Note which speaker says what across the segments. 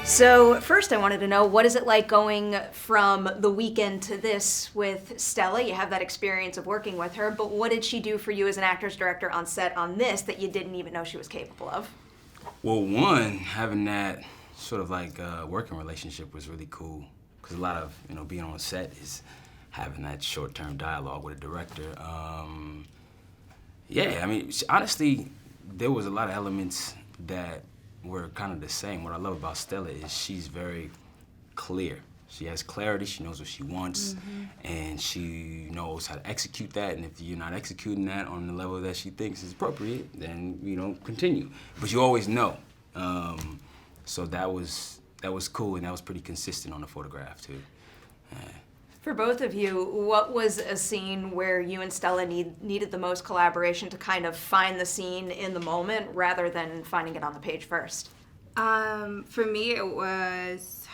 Speaker 1: So first I wanted to know, what is it like going from The Weeknd to this with Stella? You have that experience of working with her, but what did she do for you as an actor's director on set on this that you didn't even know she was capable of?
Speaker 2: Well, one, having that sort of like working relationship was really cool, because a lot of, being on set is having that short-term dialogue with a director. Yeah, I mean, honestly, there was a lot of elements that were kind of the same. What I love about Stella is she's very clear. She has clarity, she knows what she wants, and she knows how to execute that, and if you're not executing that on the level that she thinks is appropriate, then you don't continue. But you always know. So that was cool, and that was pretty consistent on the photograph, too.
Speaker 1: For both of you, what was a scene where you and Stella needed the most collaboration to kind of find the scene in the moment rather than finding it on the page first?
Speaker 3: For me, it was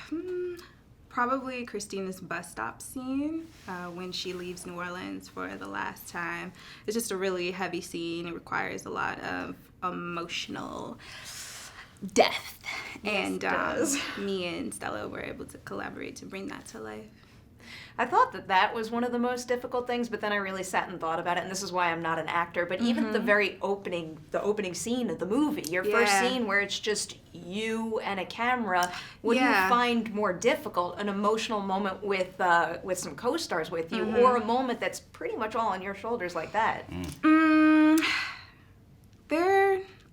Speaker 3: probably Christina's bus stop scene when she leaves New Orleans for the last time. It's just a really heavy scene. It requires a lot of emotional depth.
Speaker 1: Yes,
Speaker 3: and me and Stella were able to collaborate to bring that to life.
Speaker 1: I thought that was one of the most difficult things, but then I really sat and thought about it, and this is why I'm not an actor, but even the very opening scene of the movie, your first scene where it's just you and a camera, what do you find more difficult? An emotional moment with some co-stars with you, or a moment that's pretty much all on your shoulders like that?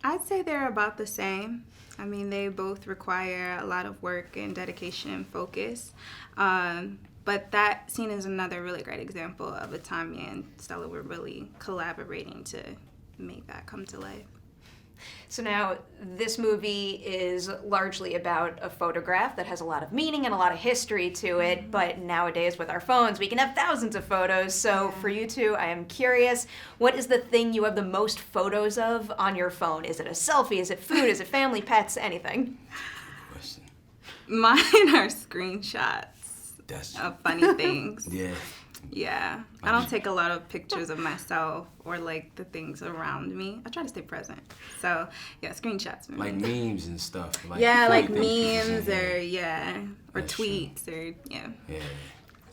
Speaker 3: I'd say they're about the same. I mean, they both require a lot of work and dedication and focus. But that scene is another really great example of a time me and Stella were really collaborating to make that come to life.
Speaker 1: So now, this movie is largely about a photograph that has a lot of meaning and a lot of history to it, but nowadays with our phones, we can have thousands of photos. So for you two, I am curious, what is the thing you have the most photos of on your phone? Is it a selfie? Is it food? Is it family, pets, anything?
Speaker 2: Good question.
Speaker 3: Mine are screenshots of funny things. Yeah. I don't take a lot of pictures of myself or like the things around me. I try to stay present. So yeah, screenshots.
Speaker 2: Like memes and stuff. Like
Speaker 3: like memes or tweets or
Speaker 2: Yeah.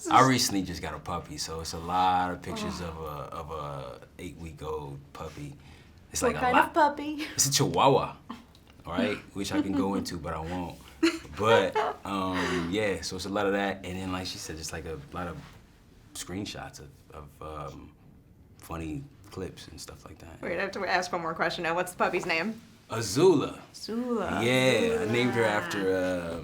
Speaker 2: I recently just got a puppy, so it's a lot of pictures of a 8-week-old puppy. It's
Speaker 1: what
Speaker 2: like
Speaker 1: kind of puppy?
Speaker 2: It's a Chihuahua, all right? Which I can go into, but I won't. But yeah, so it's a lot of that, and then like she said, just like a lot of screenshots of funny clips and stuff like that.
Speaker 1: Wait, I have to ask one more question now. What's the puppy's name?
Speaker 2: Sula.
Speaker 1: Sula.
Speaker 2: Yeah, I named her after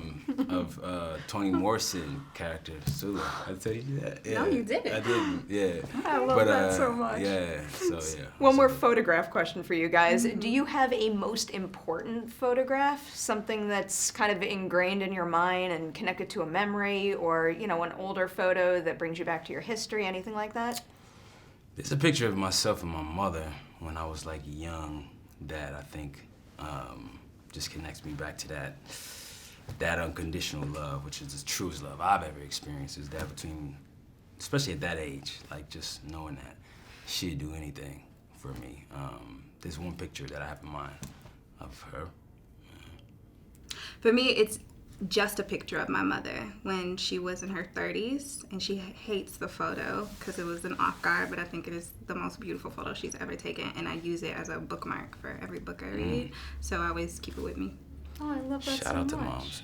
Speaker 2: Toni Morrison character, Sula. I tell you that? Yeah.
Speaker 3: No, you didn't.
Speaker 2: I didn't, yeah.
Speaker 1: I love that so much.
Speaker 2: Yeah, so yeah.
Speaker 1: One more photograph question for you guys. Do you have a most important photograph? Something that's kind of ingrained in your mind and connected to a memory, or, an older photo that brings you back to your history, anything like that?
Speaker 2: There's a picture of myself and my mother when I was like young that I think just connects me back to that unconditional love, which is the truest love I've ever experienced, is that between, especially at that age, like just knowing that she'd do anything for me. There's one picture that I have in mind of her.
Speaker 3: For me, it's just a picture of my mother when she was in her 30s, and she hates the photo because it was an off guard, but I think it is the most beautiful photo she's ever taken, and I use it as a bookmark for every book I read, so I always keep it with me.
Speaker 1: Oh, I love that so much.
Speaker 2: Shout out to moms.